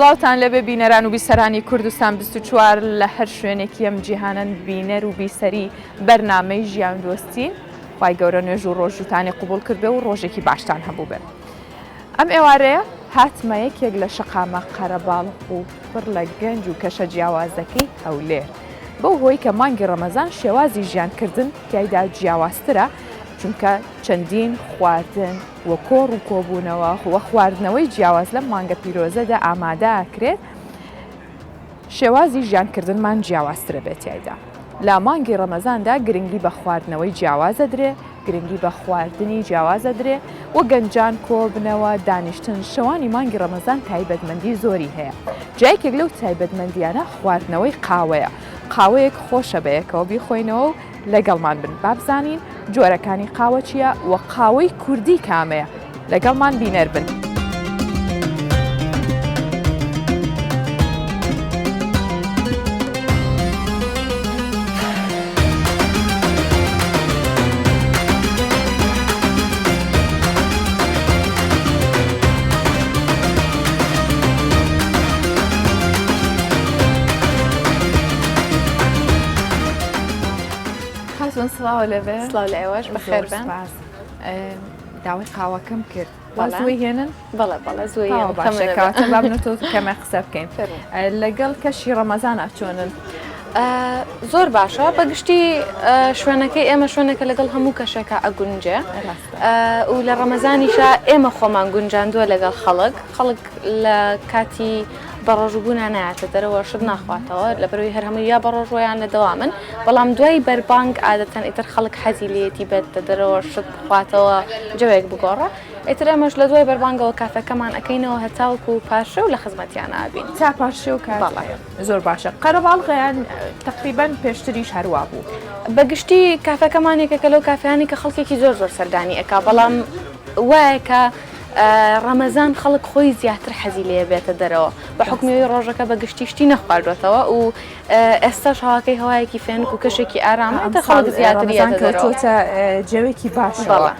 سڵاوتان لەبێ بینەران و بیسەرانی کوردستان 24 لە هەر شوێنێکی ئەم جیهانن بینەر و بیسەری بەرنامەی ژیان دۆستین. خوای گەورە نوێژ و ڕۆژتانی قوبوڵ کردبێ و ڕۆژێکی باشتان هەبوو بێت. ئەم ئێوارەیە هاتمە یەکێک لە شەقامە قەرەباڵق و پڕ لە گەنج و کەشە جیاوازەکەی هەولێر. بەو هۆی کە مانگی ڕەمەزان شێوازی ژیانکردن تایدا جیاوازترە، چونکە چەندین خواردن وە کۆڕ و کۆبوونەوە وە خواردنەوەی جیاواز لەم مانگە پیرۆزەدا ئامادە ئاکرێت شێوازی ژیانکردنمان جیاوازترە بێت تایدا. لە مانگی ڕەمەزاندا گرنگی بە خواردنەوەی جیاوازە درێ، گرنگی بە خواردنی جیاوازە درێ و گەنجان کۆبنەوە دانیشتن. شەوانی مانگی ڕەمەزان تایبەتمەندی زۆری هەیە. جایەکێک لەو تایبەتمەندیانە خواردنەوەی قاوەیە. قاوەیەک خۆشە بەیەکەوە بیخۆینەوە و لەگەڵمان بن بابزانین جۆرەکانی قاوە چییە و قاوەی کوردی کامەیە. لەگەڵمان بینەر بن. سڵاو لەبێ سڵاو لە ئێوەش بەخێر بن. داوای قاوەکەم کرد زوی هێنن بەڵێ زوی باشەکەواتە بابنەوە کەمە قسە بکەین لەگەڵ کەشی ڕەمەزانە چۆنن. زۆر باشە بەگشتی شوێنەکەی ئێمە شوێنەکە لەگەڵ هەموو کەشەکە ئەگونجێ و لە ڕەمەزانیشە ئێمە خۆمان گونجاندووە لەگەڵ خەڵک لە کاتی بەڕۆژبوونا نایاتە دەرەوە شت ناخواتەوە لە بەروی هەر هەموو یا بەڕۆژۆیان لە دەوامن، بەڵام دوای بەربانگ عادەتەن ئیتر خەڵک حەزی لێتی بێت دەرەوە شت بخواتەوە جوێک بگۆڕە. ئیتر ئەمەش لە دوای بەربانگەوە کافەکەمان ئەەکەینەوە هەتاوکو و پاشە و لە خزمەتیان ئابین تا پاشێ و زۆر باشە. قەرەباڵغیان تقریبان پێشتریش هەروە بوو. بەگشتی کافەکەمانێکەکە لەو کافیانی کە خەڵکێکی زۆر سەردانی ئەکا، بەڵام وایە کە ڕەمەزان خەڵک خۆی زیاتر حەزی لێ بێتە دەرەوە بە حکمیەوەی ڕۆژەکە بەگشتی شتی نەخواردوێتەوە و ئێستاش هەواکەی هەوایەکی فێنک و کەشێکی ئارامە خەڵک زیاترکەوتە جەوێکی باشەوە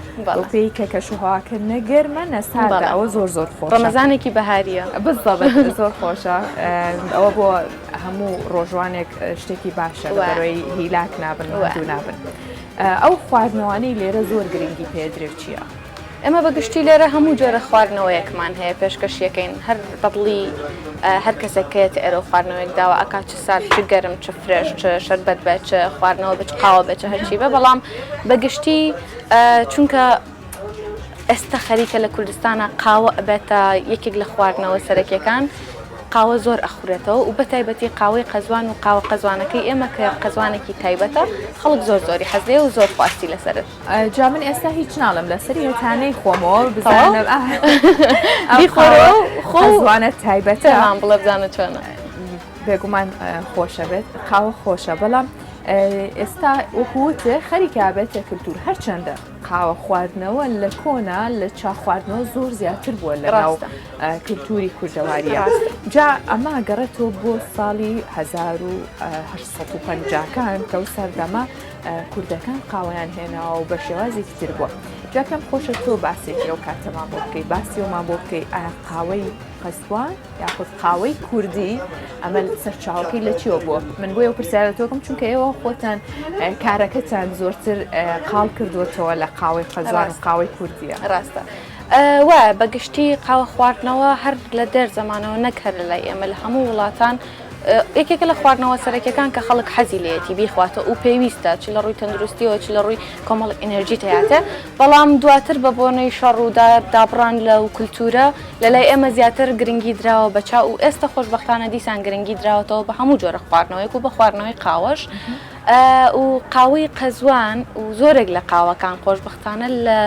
پێی کە کەش و هەواکە نەگەرمە نەسادە ئەوە زۆر خۆش ڕەمەزانێکی بەهاریە بزەبێت زۆر خۆشە. ئەوە بۆ هەموو ڕۆژوانێک شتێکی باشە بەڕۆی هیلاک نابن دوو نابن. ئەو خواردنەوەی لێرە زۆر گرنگی پێدرێت چییە؟ ئەمە بەگشتی لێرە هەموو جۆرە خواردنەوەیەکمان هەیە پێشکەشیەکەین هەر بەدڵی هەر کەسەکەیت ئێرە خواردنەوەیەک داوە ئەکا چ سارد چ گەرم چ فرێش چ شەربەت بێت چ خواردنەوە بچ قاوە بێت چ هەرچی بە، بەڵام بەگشتی چونکە ئێستا خەریکە لە کوردستانە قاوە ئەبێتە یەکێک لە خواردنەوە سەرەکیەکان. قاوە زۆر ئەخورێتەوە و بە تایبەتی قاوەی قەزوان و قاوە قەزوانەکەی ئێمە کە قەزوانێکی تایبەتە خەڵک زۆری حەزێ و زۆر خواستی لەسەرت. جا من ئێستا هیچ ناڵم لەسەری هێتانەی خۆمەوە بزانم قەزوانە تایبەتە بڵێ بزانە چۆنە. بێگومان خۆشە بێت قاوە خۆشە، بەڵام ئێستا وەکووتێ خەریکا بێتە کللتور هەرچەندە قاوە خواردنەوە لە کۆنا لە چا خواردنەوە زۆر زیاتر بووە لە ناو کللتوری کوردەواریە. جا ئەمە گەڕێتەوە بۆ ساڵی 1850کان کە و سەردەما کوردەکان قاوەیان هێناوە و بە شێوازێکی تر بووە. جاکەم خۆشە تۆ باسێکی ئەو کاتەمان بۆ بکەی باسیەوەمان بۆ بکەی ئایا قاوەی قەزوان یاخود قاوەی کوردی ئەمە سەرچاوەکەی لە چیەوە بووە؟ من بۆ ئەو پرسیارەتۆکەم چونکە ئێوە خۆتان کارەکەتان زۆرتر قاڵ کردوەتەوە لە قاوەی قەزوان و قاوەی کوردیە. ڕاستە وایە بەگشتی قاوە خواردنەوە هەر لە دەر زەمانەوە نەک هەر لای ئێمە لە هەموو وڵاتان یەکێکە لە خواردنەوە سەرەکیەکان کە خەڵک حەزی لێتی بیخواتە و پێویستە چ لە ڕووی تەندروستیەوە چ لە ڕووی کۆمەڵک ئەنێرژی هەیەتە، بەڵام دواتر بە بۆنەی شەڕ و دابڕان لە و کولتورە لەلای ئێمە زیاتر گرنگی درراوە بەچا و ئێستا خۆشبەختانە دیسان گرنگی دراوەتەوە بە هەموو جۆرە خواردنەوەیک و بە خواردنەوەی قاوەش و قاوەی قەزوان و زۆرێک لە قاوەکان خۆشبەختانە لە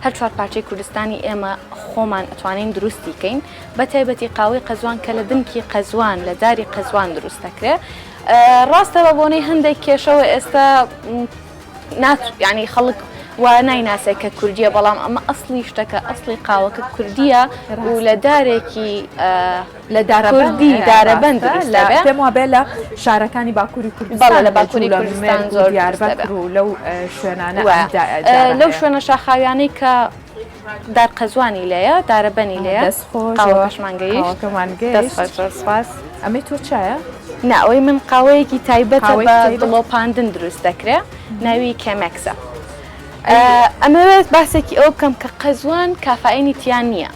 هەر چوار پارچەی کوردستانی ئێمە خۆمان ئەتوانین دروستی کەین، بە تایبەتی قاوەی قەزوان کە لە دنکی قەزوان لە داری قەزوان دروست دەکرێ. ڕاستە بە بۆنەی هەندێک کێشەوە ئێستا ینی خەڵک و نایناسێ کە کوردیە، بەڵام ئەمە ئەسڵی شتەکە ئەسڵی قاوەکە کوردیە و لە دارێکی لە کوردی دارەبەند پێم وابێ لە شارەکانی باکووری کوردستان لە باکووری کوردستان زۆر دیاربەکر و لەو شوێنانە لەو شوێنە شاخاویانەی کە دار قەزوانی لێیە دارەبەنی لێیە قاوەکەشمان گەیشت دەست سپاس ئەمەی تۆ چایە؟ نا ئەوەی من قاوەیەکی تایبەتە بە دڵۆپاندن دروست دەکرێت ناوی کێمەکسە ئەمەوێت باسێکی ئەو بکەم کە قەزوان کافائینی تیان نییە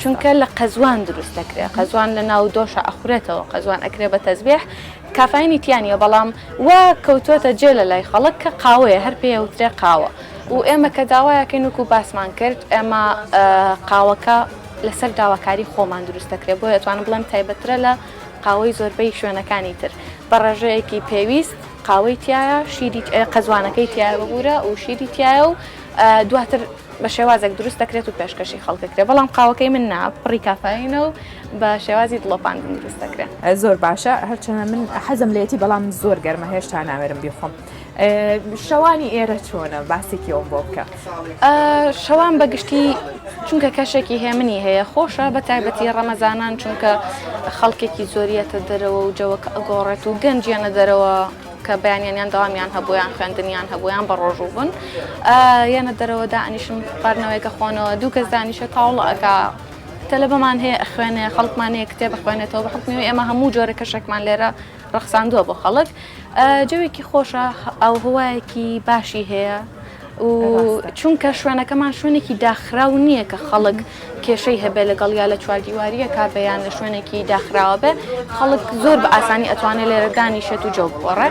چونکە لە قەزوان دروست دەکرێت قەزوان لە ناو دۆشە ئەخورێتەوە قەزوان ئەکرێ بە تەزبێح کافائینی تیانە بەڵام وا کەوتوەتە جێ لە لای خەڵک کە قاوەیە هەر پێوترێ قاوە و ئێمە کە داوایەکەین وکو باسمان کرد ئێمە قاوەکە لەسەر داواکاری خۆمان دروست دەکرێت بۆ ئەتوانم بڵێم تایبەترە لە قاوەی زۆربەی شوێنەکانی تر بە ڕێژەیەکی پێویست قاوەی تایە شیری قەزوانەکەی تایە ببوورە و شیری تایە و دواتر بە شێوازێک دروست دەکرێت و پێشکەشی خەڵکەکرێت بەڵام قاوەکەی من نا پڕی کافاینە و بە شێوازی دڵۆپاندن دروست دەکرێت زۆر باشە هەرچەنە من حەزم لێتی بەڵام زۆر گەرمە هێشتا ناوێرم بیخۆم شەوانی ئێرە چۆنە باسێکی ئەوم بۆ بکە شەوان بەگشتی چونکە کەشێکی هێمنی هەیە خۆشە بە تایبەتی ڕەمەزانان چونکە خەڵکێکی زۆریەتە دەرەوە و جەوەکە ئەگۆڕێت و گەنجیانە دەرەوە کە بەیانیان داوامیان هەبوویان خوێندنیان هەبوویان بە ڕۆژوو بوون یانە دەرەوە دائنیشم خواردنەوەیکە خۆنەوە دوو کەس دانیشە تاوڵ ئەکا تەلەبەمان هەیە ئەخوێنێ خەڵکمان هەیە کتێب بخوێنێتەوە بە حکمی ئێمە هەموو جۆرە کەشێکمان لێرە ڕەخساندووە بۆ خەڵک جەوێکی خۆشە ئەو هەوایەکی باشی هەیە و چونکە شوێنەکەمان شوێنێکی داخراو نییە کە خەڵک کێشەی هەبێ لەگەڵ یا لە چواردیواریە کا بەیان لە شوێنێکی داخراوە بێ خەڵک زۆر بە ئاسانی ئەتوانێت لێرە دانیشێت و جەو بخۆڕێ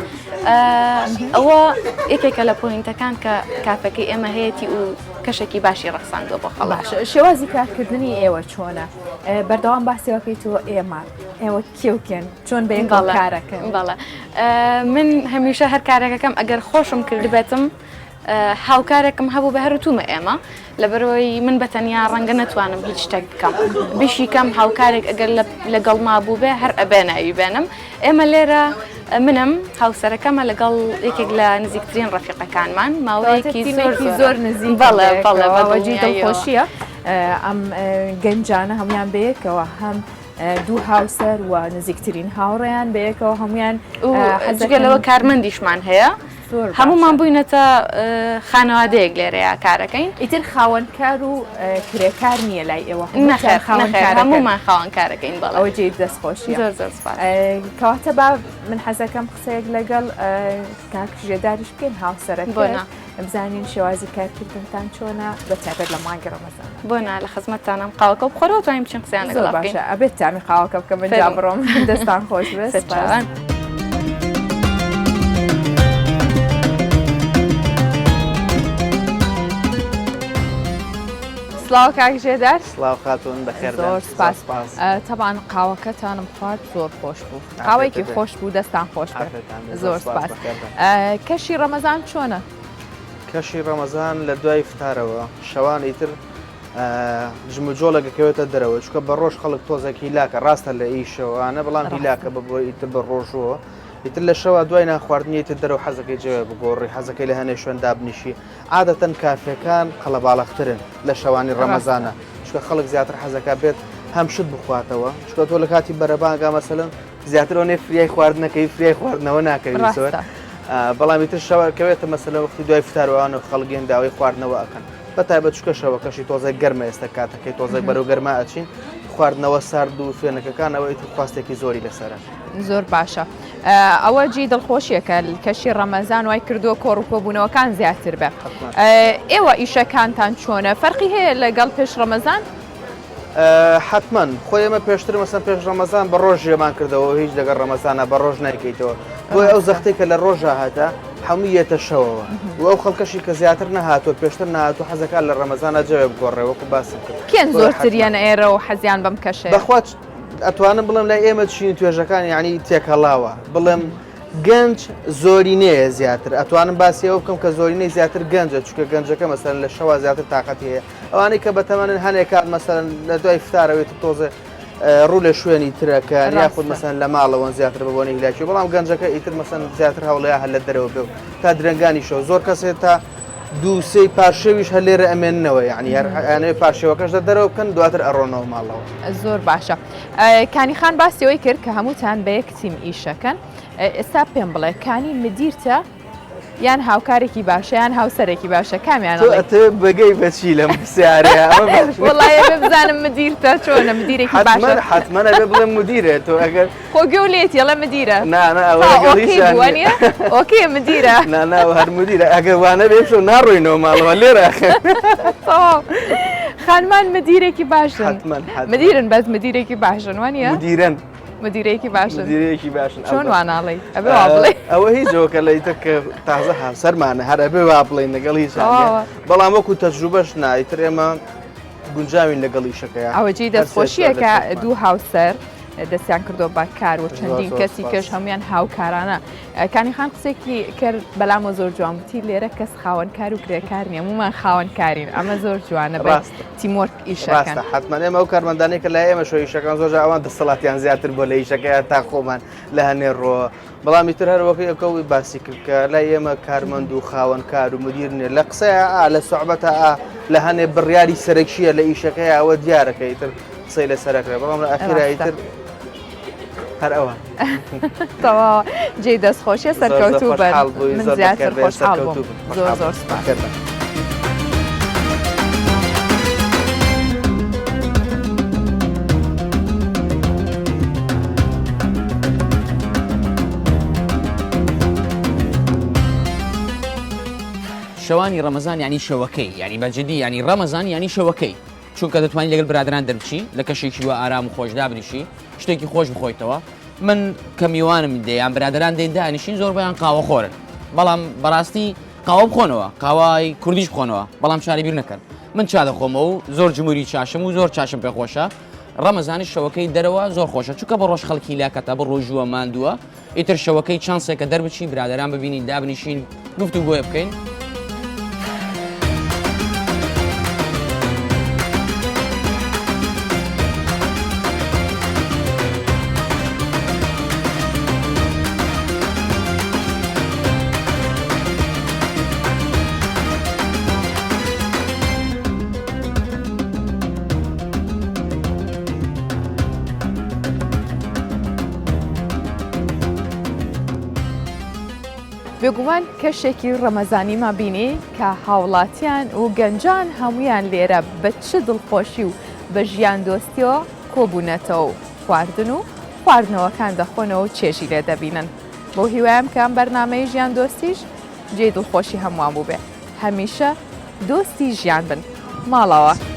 ئەوە یەکێکە لە پۆینتەکان کە کافەکەی ئێمە هەیەی و کەشێکی باشی ڕەخساندووە بۆ خەڵک شێوازی کارکردنی ئێوە چۆنە بەردەوام باسیەوەکەی تۆ ئێوە کێوکێن چۆن بە یەکەڵ کارەکەن بەڵێ من هەمیشە هەر کارێکەکەم ئەگەر خۆشم کردبێتم هاوکارێکم هەبوو بە هەروتومە ئێمە لەبەرەوەی من بەتەنیا ڕەنگە نەتوانم هیچ شتێک بکەم بشی کەم هاوکارێک ئەگەر لەگەڵ ما بوو بێ هەر ئەبێناوی بێنم ئێمە لێرە منم هاوسەرەکەمە لەگەڵ یەکێک لە نزیکترین ڕەفیقەکانمان ماوەیەکی زۆر نزیک بەڵێ دڵخۆشیە ئەم گەنجانە هەمویان بەیەکەوە هەم دوو هاوسەر و نزیکترین هاوڕێیان بەیەکەوە هەمویان حەزگەلەوە کارمەندیشمان هەیە هەمومان بووینەتە خانەوادەیەک لێرەیە کارەکەین ئیتر خاوەنکار و کرێکار نییە لای ئێوە هەمومان خاوەنکارەکەین بەڵ ئەوە جێ دەستخۆشی کەواتە با من حەزەکەم قسەیەک لەگەڵ کاکژێداریش بکەین هاوسەرەکە بۆنا بزانین شێوازی کارکردنتان چۆنە بە تایبەت لە مانگە ڕەمەزان بۆنا لە خزمەتتانم قاوەکە بخۆرەوە توانین بچین قسەیان لەگەڵ باشە ئەبێت تامی قاوەکە بکەم بەجا بڕۆم دەستان خۆش بێت سلااو کاکژێدار سلااو خاتون بەخێر زۆر سپاس تەبان قاوەکەتانم خوارد زۆر خۆش بوو قاوەیەکی خۆش بوو دەستان خۆش زۆر سپاس کەشی ڕەمەزان چۆنە؟ کەشی ڕەمەزان لە دوای فتارەوە شەوان ئیتر ژمجۆڵەکەکەوێتە دەرەوە چکە بە ڕۆژ خەڵک تۆزێک هیلاکە ڕاستە لە ئیشەوانە بەڵام هیلاکە بە ئیتر بە ڕۆژەوە ئیتر لە شەوە دوای ناخواردنیتر دەرەوە حەزەکەی جێوێ بگۆڕی حەزەکەی لە هەنێ شوێن دابنیشی عادەتەن کافەکان قەڵەباڵەخترن لە شەوانی ڕەمەزانە چکە خەڵک زیاتر حەزەکە بێت هەم شت بخواتەوە چکە تۆ لە کاتی بەرەبانگا مەسەلەن زیاتر ئەوێ فریای خواردنەکەی فریای خواردنەوە ناکەوی زۆر بەڵامی تر شەوەکەوێتە مەسەلە وەختی دوای فتارەوەوان و خەڵگەن داوای خواردنەوە ئەکەن بەتایبەت چکە شەوەکەشی تۆزێک گەرمە ئێستا کاتەکەی تۆزێک بەرەو گەرما ئەچین خواردنەوە سارد و فێنەکەکانەوە ئیتر خواستێکی زۆری لەسەرە زۆر باشە ئەوە جی دڵخۆشیەکە کەشی ڕەمەزان وای کردووە کۆڕوپۆبوونەوەکان زیاتر بێ ئێوە ئیشەکانتان چۆنە فەرقی هەیە لەگەڵ پێش ڕەمەزان؟ حتمما خۆی ئێمە پێشتر مەسەن پێش ڕەمەزان بە ڕۆژ ژێمان کردەوە هیچ لەگەڵ ڕەمەزانە بە ڕۆژ نایکەیتەوە بۆی ئەو زەختەی کە لە ڕۆژە هاتە هەموویەتە شەوەوە و ئەو خەڵکەشی کە زیاتر نەهاتوە پێشتر نهاتوو حەزەکان لە ڕەمەزانە جەوێ بگۆڕێوەکو باسم کرد کێن زۆرتریانە ئێرە و حەزیان بەم کەشەیە بەخوا ئەتوانم بڵێم لای ئێمە چین توێژەکان یعنی تێکەڵاوە بڵێم گەنج زۆرینەیە زیاتر ئەتوانم باسیەوە بکەم کە زۆرینەی زیاتر گەنجە چکە گەنجەکە مەسەرەن لە شەوە زیاتر تااقەت هەیە ئەوانەی کە بەتەمەن هەنێک کات مەسەرەن لە دوای فتارەوێت تۆزە ڕوو لە شوێنی ترەکە یاخود مەسەن لە ماڵەوەن زیاتر ببوونی هیلاکی بەڵام گەنجەکە ئیتر مەسەن زیاتر هەوڵەیە هەل لە دەرەوە بێ و تا درنگانی شەو زۆر کەسێت تا دووسەی پاشەویش هە لێرە ئەمێننەوە یعنی هەرانەوەی پاشێوەکەش دە دەرەوە بکەن دواتر ئەڕۆنەوە ماڵەوە زۆر باشە کانی خان باسیەوەی کرد کە هەمووتان بە یەک تیم ئیشەکەن ئێستا پێم بڵێ کانی مدیرتە یان هاوکارێکی باشە یان هاوسەرێکی باشە کامیان تۆ بەگەی بەچی لەم پرسیارەیە وڵایە بزانم مدیرتە چۆنە مدیرێکی باشە حتممە بێ بڵێ مدیرێ تۆ ئەگەر خۆگە و لێت یڵە مدیرە ناوانە ئۆکێ مدیرە ناو هەر مدیرە ئەگەر وانە بێ ناڕۆینەوە ماڵەوە لێرە خانمان مدیرێکی باشن مدیرن بەس مدیرێکی باشن وانە مدیرن مدیرێکی باشن مدیرێکی باشن چۆن واناڵی ئەبێ وا بڵێ ئەوە هیچ جۆکە لە ئیتر کە تازە هاوسەرمانە هەر ئەبێ وا بڵێن لەگەڵ هیچ بەڵام وەکو تەجروبەش نایتر ئێمە گونجاوین لەگەڵ ئیشەکەیە ئەوەجی دەستخۆشیەکە دوو هاوسەر دەستیان کردۆ بە کار و چەندین کەسی کەش هەمویان هاوکارانە کانی خان قسێکی کرد بەلامە زۆر جوان وتی لێرە کەس خاوەنکار و کرێکار نییە مومان خاوەنکارین ئەمە زۆر جوانە بە تیمۆرگ ئیشەکەن حتمما ئێمە ئەو کارمەندانەی کە لای ئێمە شۆ ئیشەکان زۆر ئەوان دەسەڵاتیان زیاتر بۆ لە ئیشەکەیە تا خۆمان لە هەنێڕۆ بەڵامی تر هەروەکەی ئەوکەوی باسی کرد کە لای ئێمە کارمەند و خاوەنکار و مدیر نیە لە قسەیە لە سوعبەتە لە هەنێ بڕیاری سەرەکیە لە ئیشەکەی ئەوە دیارەکەی تر قسەی لە سەرەکرێ بەڵام لە ئەخیرایتر هەر ئەوان تەواو جێ دەستخۆشیە سەرکەوتوو بەر من زیاتر خۆشحاڵ بووم زۆر زۆر سپاس. شەوانی ڕەمەزان ینی شەوەکەی ینی بەجددی ینی ڕەمەزان ینی شەوەکەی چونکە دەتوانین لەگەڵ برادران دەربچی لە کەشێکی وە ئارام و خۆشدا بنیشی شتێکی خۆش بخۆیتەوە من کە میوانم دەیان برادران دێن دانیشین زۆر بەیان قاوە خۆرن بەڵام بەڕاستی قاوە بخۆنەوە قاوای کوردیش بخۆنەوە بەڵام چاری بیر نەکەن من چا دەخۆمەوە و زۆر جمهوری چاشم و زۆر چاشم پێخۆشە ڕەمەزانی شەوەکەی دەرەوە زۆر خۆشە چونکە بە ڕۆژ خەڵکی لاکەتە بە ڕۆژووە ماندووە ئیتر شەوەکەی چانسێکە دەربچین برادران ببینین دابنیشین گفتوگۆیە بکەین. بێگومان کەشێکی ڕەمەزانیمان بینی کە هاوڵاتیان و گەنجان هەمویان لێرە بە چ دڵخۆشی و بە ژیان دۆستیەوە کۆبوونەتەوە و خواردن و خواردنەوەکان دەخۆنەوە و چێژی لێ دەبینن بۆ هیوایم کە ئەم بەرنامەی ژیان دۆستیش جێ دڵخۆشی هەمووان بوو بێ هەمیشە دۆستی ژیان بن ماڵەوە.